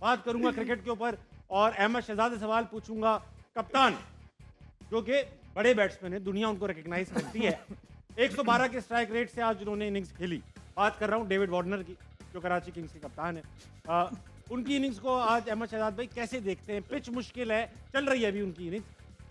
बात करूंगा क्रिकेट के ऊपर और अहमद शहजाद से सवाल पूछूंगा। कप्तान जो कि बड़े बैट्समैन है, दुनिया उनको रिकग्नाइज करती है। 112 के स्ट्राइक रेट से आज उन्होंने इनिंग्स खेली। बात कर रहा हूं डेविड वार्नर की, जो कराची किंग्स के कप्तान है। उनकी इनिंग्स को आज अहमद शहजाद भाई कैसे देखते हैं? पिच मुश्किल है, चल रही है अभी उनकी इनिंग्स,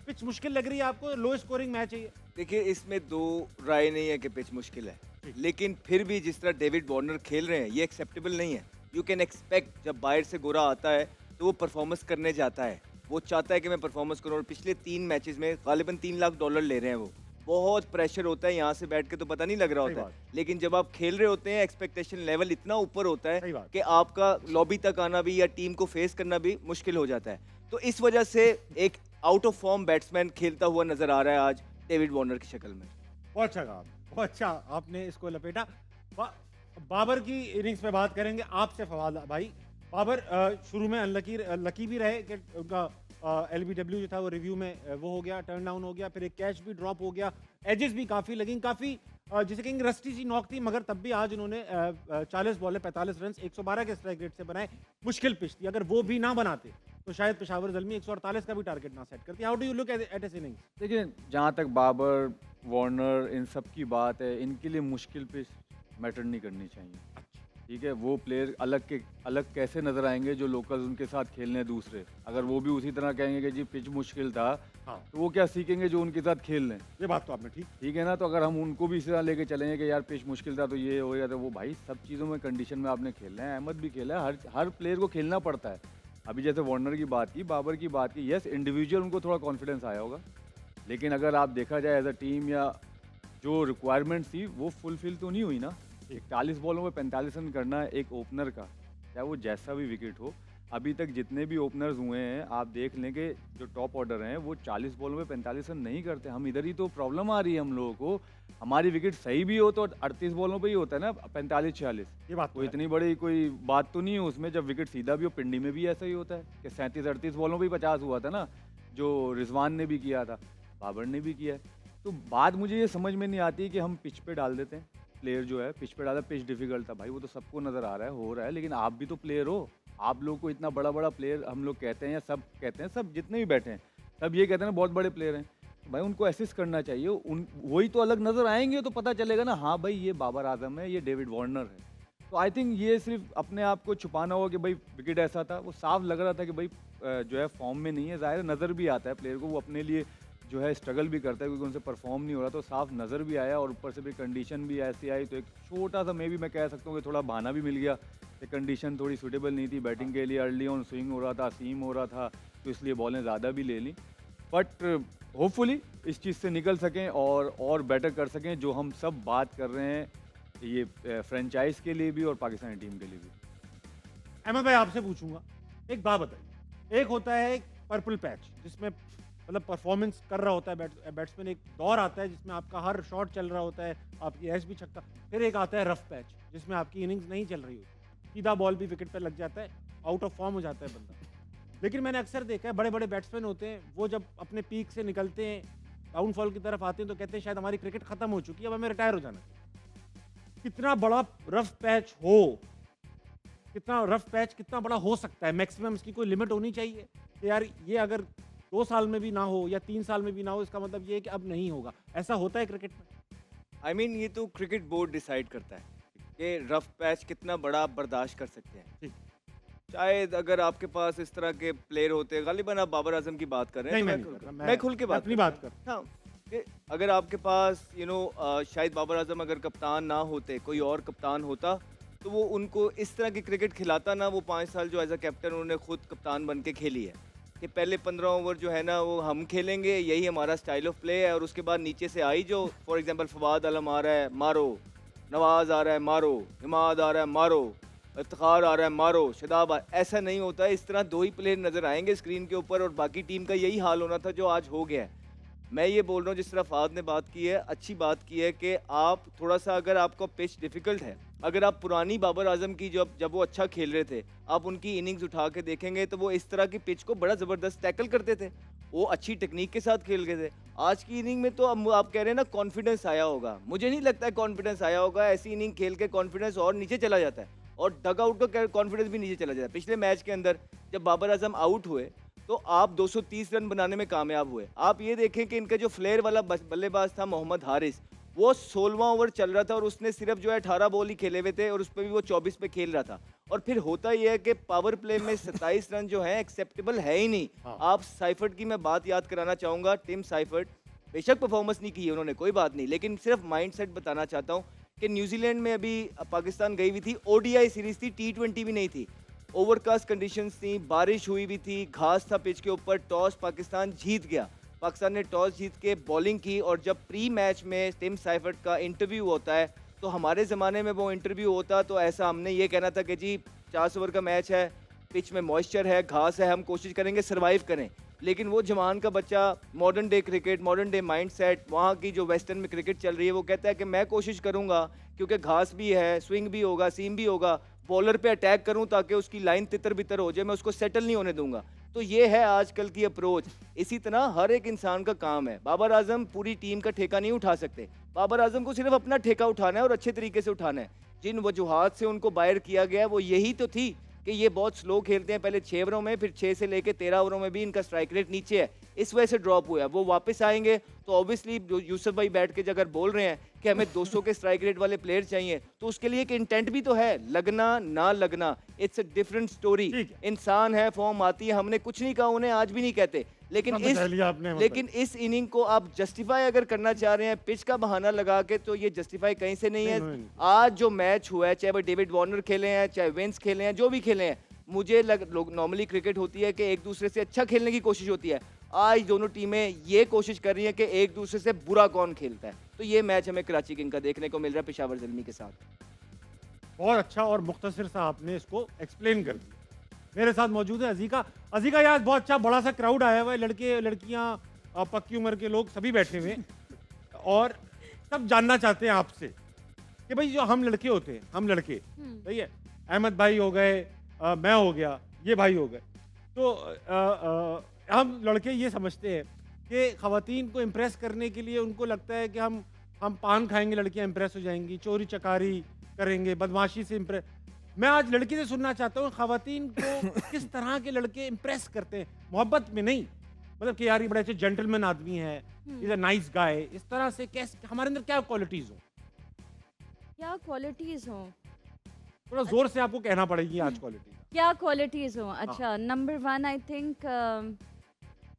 पिच मुश्किल लग रही है आपको? लो स्कोरिंग मैच है ये? देखिए, इसमें दो राय नहीं है कि पिच मुश्किल है, लेकिन फिर भी जिस तरह डेविड वार्नर खेल रहे हैं ये एक्सेप्टेबल नहीं है। यू कैन एक्सपेक्ट जब बाहर से गोरा आता है तो वो परफॉर्मेंस करने जाता है, वो चाहता है कि मैं परफॉर्मेंस करूँ, और पिछले 3 मैचेस में गालिबन $3 लाख ले रहे हैं। वो बहुत प्रेशर होता है, यहाँ से बैठ के तो पता नहीं लग रहा होता है, लेकिन जब आप खेल रहे होते हैं एक्सपेक्टेशन लेवल इतना ऊपर होता है कि आपका लॉबी तक आना भी या टीम को फेस करना भी मुश्किल हो जाता है। तो इस वजह से एक आउट ऑफ फॉर्म बैट्समैन खेलता हुआ नजर आ रहा है आज डेविड वार्नर की शक्ल में। बहुत अच्छा कहा, बहुत अच्छा आपने इसको लपेटा। बाबर की इनिंग्स पे बात करेंगे। आपसे फवाद भाई, बाबर शुरू में लकी भी रहे कि उनका LBW जो था वो रिव्यू में वो हो गया, टर्न डाउन हो गया, फिर एक कैच भी ड्रॉप हो गया, एजेस भी काफ़ी लगी, काफ़ी जिसे कहेंगे रस्टी सी नॉक थी, मगर तब भी आज उन्होंने 40 बॉल 45 रन 112 के स्ट्राइक रेट से बनाए। मुश्किल पिच थी, अगर वो भी ना बनाते तो शायद पेशावर ज़ल्मी 148 का भी टारगेट ना सेट करती। How do you look at his innings? देखिए, जहाँ तक बाबर, वार्नर, इन सब की बात है, इनके लिए मुश्किल पिच मैटर नहीं करनी चाहिए। ठीक है, वो प्लेयर अलग कैसे नजर आएंगे जो लोकल्स उनके साथ खेलने हैं दूसरे। अगर वो भी उसी तरह कहेंगे कि जी पिच मुश्किल था, हाँ, तो वो क्या सीखेंगे जो उनके साथ खेल लें? ये बात तो आपने ठीक है ना। तो अगर हम उनको भी इसी तरह लेके चलेंगे कि यार पिच मुश्किल था तो ये हो गया, तो वो भाई सब चीज़ों में कंडीशन में आपने खेलना है। अहमद भी खेला है, हर प्लेयर को खेलना पड़ता है। अभी जैसे वार्नर की बात की, बाबर की बात की, यस इंडिविजुअल उनको थोड़ा कॉन्फिडेंस आया होगा, लेकिन अगर आप देखा जाए एज अ टीम या जो रिक्वायरमेंट थी वो फुलफिल तो नहीं हुई ना। 40 बॉलों में 45 रन करना है एक ओपनर का, चाहे वो जैसा भी विकेट हो। अभी तक जितने भी ओपनर्स हुए हैं आप देख लें कि जो टॉप ऑर्डर हैं वो 40 बॉलों में 45 रन नहीं करते। हम इधर ही तो प्रॉब्लम आ रही है हम लोगों को। हमारी विकेट सही भी हो तो 38 बॉलों पे ही होता है ना, 45-46। ये बात तो कोई है। इतनी बड़ी कोई बात तो नहीं है उसमें। जब विकेट सीधा भी हो, पिंडी में भी ऐसा ही होता है कि 37-38 बॉलों पे ही 50 हुआ था ना, जो रिजवान ने भी किया था, बाबर ने भी किया है। तो बात मुझे ये समझ में नहीं आती कि हम पिच पे डाल देते हैं प्लेयर जो है, पिच पे डाला, पिच डिफिकल्ट था भाई, वो तो सबको नजर आ रहा है, हो रहा है, लेकिन आप भी तो प्लेयर हो। आप लोग को इतना बड़ा बड़ा प्लेयर हम लोग कहते हैं, या सब कहते हैं, सब जितने भी बैठे हैं सब ये कहते हैं ना बहुत बड़े प्लेयर हैं, भाई उनको असिस्ट करना चाहिए। वही तो अलग नजर आएंगे तो पता चलेगा ना, हाँ भाई ये बाबर आजम है, ये डेविड वार्नर है। तो आई थिंक ये सिर्फ अपने आप को छुपाना होगा कि भाई विकेट ऐसा था, वो साफ लग रहा था कि भाई जो है फॉर्म में नहीं है। ज़ाहिर नज़र भी आता है प्लेयर को, वो अपने लिए जो है स्ट्रगल भी करता है क्योंकि उनसे परफॉर्म नहीं हो रहा, तो साफ नज़र भी आया। और ऊपर से भी कंडीशन भी ऐसी आई तो एक छोटा सा मैं कह सकता हूँ कि थोड़ा बहाना भी मिल गया कि कंडीशन थोड़ी सूटेबल नहीं थी बैटिंग के लिए। अर्ली ऑन स्विंग हो रहा था, सीम हो रहा था, तो इसलिए बॉलें ज़्यादा भी ले ली। बट होपफुली इस चीज़ से निकल सकें और बेटर कर सकें, जो हम सब बात कर रहे हैं ये फ्रेंचाइज के लिए भी और पाकिस्तानी टीम के लिए भी। अहमद भाई आपसे पूछूंगा, एक बात बताइए, एक होता है एक पर्पल पैच जिसमें मतलब परफॉर्मेंस कर रहा होता है बैट्समैन, एक दौर आता है जिसमें आपका हर शॉट चल रहा होता है, आपकी एज भी छक्का, फिर एक आता है रफ पैच जिसमें आपकी इनिंग्स नहीं चल रही होती, सीधा बॉल भी विकेट पर लग जाता है, आउट ऑफ फॉर्म हो जाता है बंदा। लेकिन मैंने अक्सर देखा है बड़े बड़े बैट्समैन होते हैं, वो जब अपने पीक से निकलते हैं, डाउनफॉल की तरफ आते हैं, तो कहते हैं शायद हमारी क्रिकेट खत्म हो चुकी है, अब हमें रिटायर हो जाना चाहिए। कितना बड़ा रफ पैच हो, कितना रफ पैच कितना बड़ा हो सकता है, मैक्सिमम इसकी कोई लिमिट होनी चाहिए कि यार ये अगर 2 साल में भी ना हो या 3 साल में भी ना हो, इसका मतलब ये है कि अब नहीं होगा। ऐसा होता है क्रिकेट में? आई मीन ये तो क्रिकेट बोर्ड डिसाइड करता है कि रफ पैच कितना बड़ा आप बर्दाश्त कर सकते हैं। शायद अगर आपके पास इस तरह के प्लेयर होते, गालिबन आप बाबर आजम की बात कर रहे हैं, मैं खुल के अपनी बात कर। हाँ, कि अगर आपके पास शायद बाबर आजम अगर कप्तान ना होते, कोई और कप्तान होता, तो वो उनको इस तरह की क्रिकेट खिलाता ना। वो 5 साल जो एज अ कैप्टन उन्होंने खुद कप्तान बन के खेली है कि पहले 15 ओवर जो है ना वो हम खेलेंगे, यही हमारा स्टाइल ऑफ प्ले है, और उसके बाद नीचे से आई जो फॉर एग्जांपल फवाद आलम आ रहा है मारो, नवाज आ रहा है मारो, इमाद आ रहा है मारो, इफ्तिखार आ रहा है मारो, शदाब ऐसा नहीं होता है। इस तरह 2 ही प्लेयर नज़र आएंगे स्क्रीन के ऊपर और बाकी टीम का यही हाल होना था जो आज हो गया है। मैं ये बोल रहा हूँ जिस तरह फाद ने बात की है, अच्छी बात की है कि आप थोड़ा सा, अगर आपका पिच डिफ़िकल्ट है, अगर आप पुरानी बाबर आजम की जब वो अच्छा खेल रहे थे, आप उनकी इनिंग्स उठा के देखेंगे तो वो इस तरह की पिच को बड़ा ज़बरदस्त टैकल करते थे, वो अच्छी टेक्निक के साथ खेल गए थे। आज की इनिंग में तो आप कह रहे हैं ना कॉन्फिडेंस आया होगा, मुझे नहीं लगता है कॉन्फिडेंस आया होगा। ऐसी इनिंग खेल के कॉन्फिडेंस और नीचे चला जाता है। और डग आउट का कॉन्फिडेंस भी नीचे चला जाता है। पिछले मैच के अंदर जब बाबर आजम आउट हुए तो आप 230 रन बनाने में कामयाब हुए। आप ये देखें कि इनका जो फ्लेयर वाला बल्लेबाज था मोहम्मद हारिस, वो 16वां ओवर चल रहा था और उसने सिर्फ जो है 18 बॉल ही खेले हुए थे और उस पर भी वो 24 पे खेल रहा था। और फिर होता यह है कि पावर प्ले में 27 रन जो है एक्सेप्टेबल है ही नहीं। हाँ। आप साइफर्ट की मैं बात याद कराना चाहूँगा। टिम साइफर्ट बेशक परफॉर्मेंस नहीं की है उन्होंने, कोई बात नहीं, लेकिन सिर्फ माइंडसेट बताना चाहता हूँ कि न्यूजीलैंड में अभी पाकिस्तान गई हुई थी, ओडीआई सीरीज थी, T20 भी नहीं थी, ओवरकास्ट कंडीशंस थी, बारिश हुई हुई थी, घास था पिच के ऊपर, टॉस पाकिस्तान जीत गया। पाकिस्तान ने टॉस जीत के बॉलिंग की और जब प्री मैच में टिम साइफर्ट का इंटरव्यू होता है तो हमारे ज़माने में वो इंटरव्यू होता तो ऐसा हमने ये कहना था कि जी 50 ओवर का मैच है, पिच में मॉइस्चर है, घास है, हम कोशिश करेंगे सर्वाइव करें। लेकिन वो जवान का बच्चा, modern day cricket, modern day mindset, वहाँ की जो वेस्टर्न में क्रिकेट चल रही है, वो कहता है कि मैं कोशिश करूँगा क्योंकि घास भी है, स्विंग भी होगा, सीम भी होगा, बॉलर पे अटैक करूं ताकि उसकी लाइन तितर बितर हो जाए, मैं उसको सेटल नहीं होने दूंगा। तो ये है आजकल की अप्रोच। इसी तरह हर एक इंसान का काम है। बाबर आजम पूरी टीम का ठेका नहीं उठा सकते। बाबर आजम को सिर्फ अपना ठेका उठाना है और अच्छे तरीके से उठाना है। जिन वजूहात से उनको बाहर किया गया वो यही तो थी कि ये बहुत स्लो खेलते हैं, पहले 6 ओवरों में, फिर 6 से लेके 13 ओवरों में भी इनका स्ट्राइक रेट नीचे है, इस वजह से ड्रॉप हुआ है। वो वापस आएंगे तो ऑब्वियसली यूसुफ भाई बैठ के अगर बोल रहे हैं कि हमें 200 के स्ट्राइक रेट वाले प्लेयर चाहिए तो उसके लिए एक इंटेंट भी तो है, लगना ना लगना, इट्स अ डिफरेंट स्टोरी। ठीक है। इंसान है, फॉर्म आती है, हमने कुछ नहीं कहा, उन्हें आज भी नहीं कहते, लेकिन सब बता लिया आपने, इस इनिंग को आप जस्टिफाई अगर करना चाह रहे हैं पिच का बहाना लगा के, तो ये जस्टिफाई कहीं से नहीं है। नहीं। आज जो मैच हुआ है, चाहे वो डेविड वार्नर खेले हैं, चाहे विंस खेले हैं, जो भी खेले हैं, मुझे लोग नॉर्मली क्रिकेट होती है कि एक दूसरे से अच्छा खेलने की कोशिश होती है। आज दोनों टीमें ये कोशिश कर रही हैं कि एक दूसरे से बुरा कौन खेलता है। तो ये मैच हमें कराची किंग का देखने को मिल रहा है पेशावर ज़ल्मी के साथ। बहुत अच्छा और मुख्तसर सा आपने इसको एक्सप्लेन कर दिया। मेरे साथ मौजूद है अजीका। अजीका यार बहुत अच्छा बड़ा सा क्राउड आया हुआ है, लड़के लड़कियां, पक्की उम्र के लोग सभी बैठे हुए हैं और सब जानना चाहते हैं आपसे कि भाई जो हम लड़के होते हैं, हम लड़के, सही है, अहमद भाई हो गए, मैं हो गया, ये भाई हो गए, तो हम लड़के ये समझते हैं कि ख़वातीन को इम्प्रेस करने के लिए उनको लगता है कि हम पान खाएंगे, लड़कियां इम्प्रेस हो जाएंगी, चोरी चकारी करेंगे, बदमाशी से इम्प्रेस। मैं आज लड़की से सुनना चाहता हूँ ख़वातीन को किस तरह के लड़के इम्प्रेस करते हैं, मोहब्बत में नहीं, मतलब कि यार ये बड़े अच्छे जेंटलमैन आदमी है, इज अ नाइस गाय, इस तरह से कैसे हमारे अंदर क्या क्वालिटीज़ हो? क्या क्वालिटीज हो? थोड़ा जोर से आपको कहना पड़ेगी आज क्वालिटी। क्या क्वालिटीज हो? अच्छा, नंबर 1 आई थिंक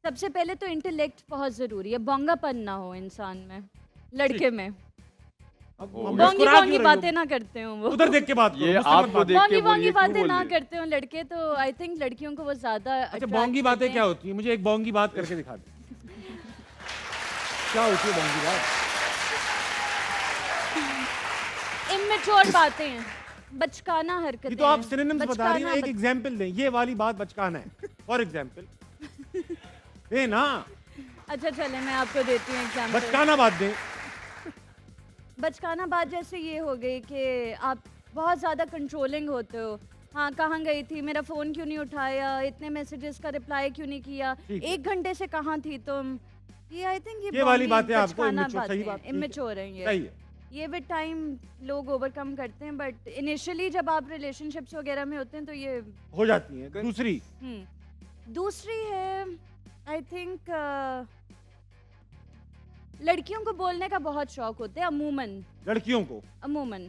सबसे पहले तो इंटेलेक्ट बहुत ज़रूरी है, बोंगापन ना हो इंसान में, लड़के में। अब बोंगी हम बोंगी मुस्कुरा क्यों बोंगी रही हो? बातें ना करते हो वो, उधर देख के बात करो, ये मुझसे मत आपको बात देख करो। के बोंगी बोलिए, बोंगी क्यों बातें बोल ना रही है? करते हो लड़के, तो आई थिंक लड़कियों को वो ज़्यादा अच्छा बोंगी बातें क्या होती है? मुझे एक बोंगी बात करके दिखा दे। क्या होती है बोंगी बात? इमेच्योर बातें हैं, बचकाना हरकतें ये तो आप हैं, सिनोनिम्स बता रही हैं, एक बचकाना एग्जांपल दें, ये वाली बात बचकाना है, फॉर एग्जांपल दे ना, अच्छा चले मैं आपको देती हूँ एग्जाम्पल। बचकाना बात दें। बचकाना बात जैसे ये हो गई कि आप बहुत ज़्यादा कंट्रोलिंग होते हो। हाँ, कहाँ गई थी, मेरा फ़ोन क्यों नहीं उठाया, इतने मैसेजेस का रिप्लाई क्यों नहीं किया, ठीक है। 1 घंटे से कहाँ थी तुम। ये आई थिंक ये वाली बातें आपको immature- सही बात, ठीक है। इमेच्योर हैं सही ये। है। ये विद टाइम लोग ओवरकम करते हैं, बट इनिशियली जब आप रिलेशनशिप्स वगैरह में होते हैं तो ये हो जाती है। दूसरी दूसरी है आई थिंक लड़कियों को बोलने का बहुत शौक होता है अमूमन। लड़कियों को हाँ,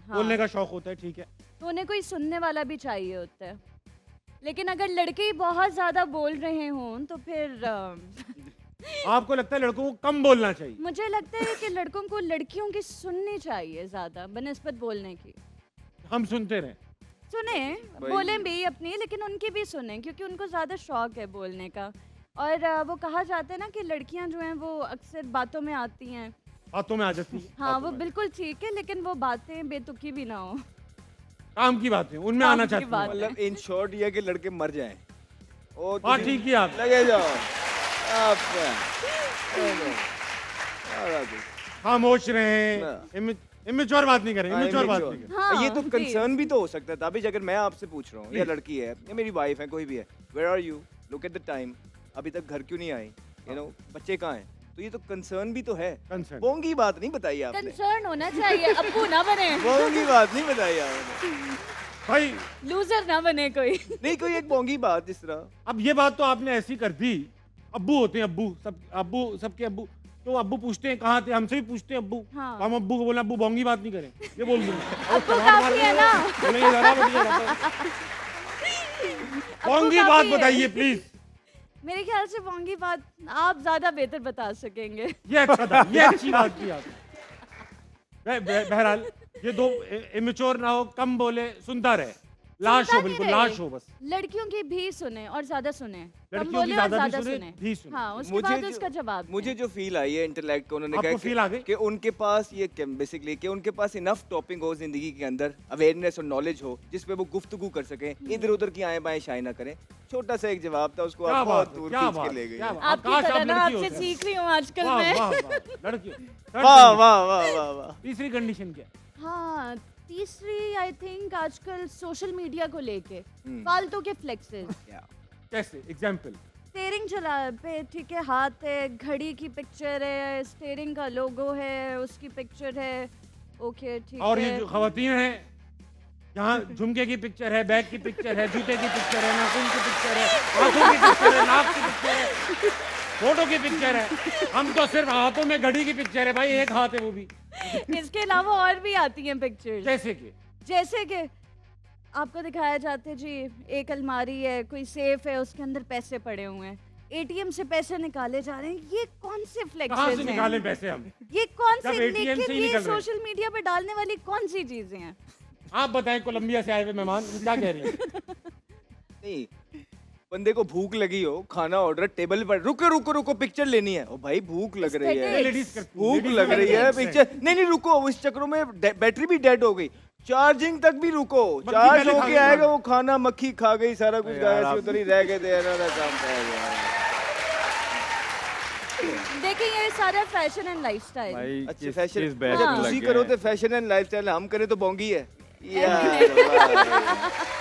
बोलने का शौक होता है, ठीक है। तो उन्हें कोई सुनने वाला भी चाहिए होता है। लेकिन अगर लड़के ही बहुत ज़्यादा बोल रहे हों तो फिर आपको लगता है लड़कों को कम बोलना चाहिए? मुझे लगता है कि लड़कों को लड़कियों की सुननी चाहिए ज़्यादा बनिस्बत बोलने की। हम सुनते रहे। सुने, बोलें भी अपनी, लेकिन उनकी भी सुने, क्योंकि उनको ज़्यादा शौक है बोलने का। और वो कहा जाता है ना कि लड़कियां जो हैं वो अक्सर बातों में आती हैं। बातों में आ जाती है। हाँ, वो बिल्कुल ठीक है, लेकिन वो बातें बेतुकी भी ना हो। काम की बातें उनमें काम आना की चाहती हैं। बात। मतलब इन शॉर्ट ये कि लड़के मर जाएं। ओ हाँ ठीक है आप लगे जाओ आप खामोश रहे, इमेच्योर बात नहीं करें, इमेच्योर बात नहीं करें। हाँ, ये तो जी। कंसर्न भी तो हो सकता है ताबिश, अगर मैं आपसे पूछ रहा हूँ, या लड़की है या मेरी वाइफ है, कोई भी है, where are you, look at the time, अभी तक घर क्यों नहीं आई, यू नो बच्चे कहाँ हैं, तो ये तो कंसर्न भी तो है। कंसर्न बोंगी बात नहीं बताई आपने, कंसर्न होना चाहिए, अप्पू ना बने। बोंगी बात नहीं बताई आपने। भाई लूजर ना बने कोई। नहीं कोई एक बोंगी बात जिस तरह अब ये बात तो आपने ऐसी कर दी। अब्बू होते हैं, अब्बू सबके अब्बू। तो अब्बू पूछते हैं कहाँ थे, हमसे भी पूछते हैं अब्बू। हाँ। तो हम अब्बू को बोला अब्बू बोंगी बात नहीं करें, ये बोल दूंगा। अब्बू काफी है ना। बोलेंगे ज़रा बढ़िया बात है। बोंगी बात काफी है। बताइए प्लीज। मेरे ख्याल से बोंगी बात आप ज्यादा बेहतर बता सकेंगे। ये अच्छा था, ये अच्छी बात की आपने। बहरहाल ये दो इमेच्योर ना हो, कम बोले, सुनता रहे, लाश सुनता हो, नहीं बिल्कुल रहे। लाश हो बस। लड़कियों की भी सुने और ज्यादा सुने, कम लड़कियों की बोले और ज्यादा भी ज्यादा सुने, सुने। भी सुने। हाँ, उसके मुझे बाद जो- उसका जवाब मुझे दें। जो फील आई है इंटेलेक्ट को उन्होंने आपको कहा feel आ गई? कि उनके पास ये बेसिकली कि उनके पास इनफ टॉपिक हो जिंदगी के अंदर, अवेयरनेस और नॉलेज हो जिस पे वो गुफ्तगू कर सकें, इधर उधर की आए बाएं शाये ना करें। छोटा सा एक जवाब था, उसको क्या आप बात बहुत है, दूर क्या खींच बात के ले है, गए। क्या बात। आपकी काश आप तरह ना लड़की आपसे होते। सीख रही हूँ आजकल वाह मैं। वाह वाह, लड़की हो। Third वाह condition। वाह वाह वाह वाह। तीसरी कंडीशन क्या है? हाँ, तीसरी आई थिंक आजकल सोशल मीडिया को लेके हम्म। फालतू के फ्लेक्सेस। कैसे एग्जाम्पल? स्टेयरिंग चला पे, ठीक है, हाथ है, घड़ी की पिक्चर है, स्टेयरिंग का लोगो है, उसकी पिक्चर है, ओके ठीक और है। ये जो खवातीन हैं, यहाँ झुमके की पिक्चर है, बैग की पिक्चर है, जूते की पिक्चर है, नाखून की पिक्चर है, आंखों की पिक्चर है, नाक की पिक्चर है, फोटो की पिक्चर है। हम तो सिर्फ हाथों में घड़ी की पिक्चर है भाई, एक हाथ है वो भी। इसके अलावा और भी आती हैं पिक्चर्स, जैसे कि जैसे कि आपको दिखाया जाता है जी, एक अलमारी है, कोई सेफ है, उसके अंदर पैसे पड़े हुए हैं, एटीएम से पैसे निकाले जा रहे हैं। ये कौन से कहाँ फ्लेक्सेस से हैं? निकालें पैसे हम? ये कौन जब से, ATM से लेकिन ही ये निकल रहे हैं। सोशल मीडिया पे डालने वाली कौन सी चीजें हैं? आप बताएं, कोलंबिया से आए हुए मेहमान क्या कह रही हैं? नहीं, बंदे को भूख लगी हो, खाना ऑर्डर टेबल पर, रुको रुको रुको पिक्चर लेनी है। ओ भाई भूख लग रही ये है, लेडीज करती हैं, भूख ladies लग करती रही है, हैं। पिक्चर नहीं नहीं रुको, इस चक्रों में बैटरी भी डेड हो गई, चार्जिंग तक भी रुको, मक्खी चार्ज पहले खा होके गई आएगा खाना। वो खाना, मक्खी खा गई, सारा कुछ यार, गाया से आप- उधर ही रह गए थे, ना काम पाया गया। देखिए ये सारा फैशन एंड लाइफस्टाइल। भाई अच्छा किस फैशन, किस बैच अच्छा में तुसी लग करो गए तो हैं। फैशन एंड लाइफस्टाइल, हम करें तो बोंगी है यार। वाह।